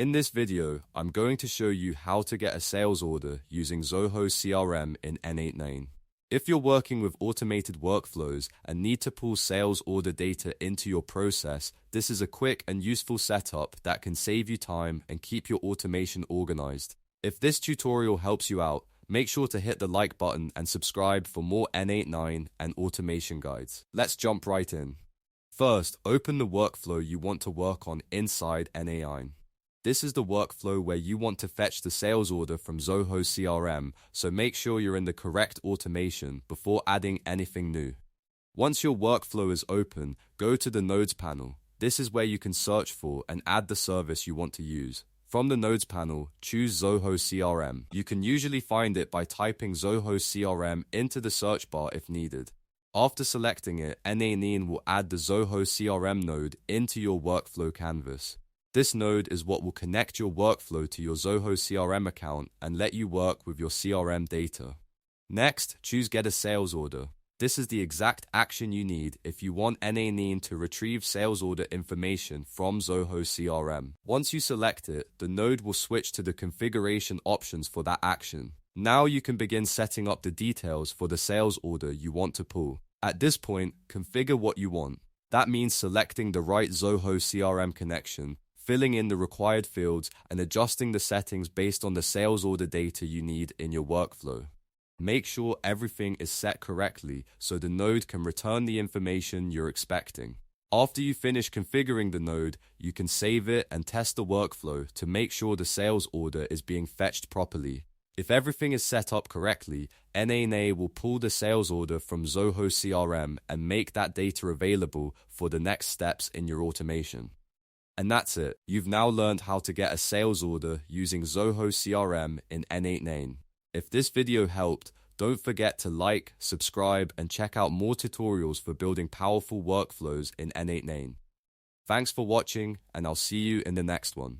In this video, I'm going to show you how to get a sales order using Zoho CRM in N8N. If you're working with automated workflows and need to pull sales order data into your process, this is a quick and useful setup that can save you time and keep your automation organized. If this tutorial helps you out, make sure to hit the like button and subscribe for more N8N and automation guides. Let's jump right in. First, open the workflow you want to work on inside N8N. This is the workflow where you want to fetch the sales order from Zoho CRM, so make sure you're in the correct automation before adding anything new. Once your workflow is open, go to the Nodes panel. This is where you can search for and add the service you want to use. From the Nodes panel, choose Zoho CRM. You can usually find it by typing Zoho CRM into the search bar if needed. After selecting it, N8N will add the Zoho CRM node into your workflow canvas. This node is what will connect your workflow to your Zoho CRM account and let you work with your CRM data. Next, choose Get a Sales Order. This is the exact action you need if you want N8N to retrieve sales order information from Zoho CRM. Once you select it, the node will switch to the configuration options for that action. Now you can begin setting up the details for the sales order you want to pull. At this point, configure what you want. That means selecting the right Zoho CRM connection, filling in the required fields, and adjusting the settings based on the sales order data you need in your workflow. Make sure everything is set correctly so the node can return the information you're expecting. After you finish configuring the node, you can save it and test the workflow to make sure the sales order is being fetched properly. If everything is set up correctly, N8N will pull the sales order from Zoho CRM and make that data available for the next steps in your automation. And that's it. You've now learned how to get a sales order using Zoho CRM in N8N. If this video helped, don't forget to like, subscribe, and check out more tutorials for building powerful workflows in N8N. Thanks for watching, and I'll see you in the next one.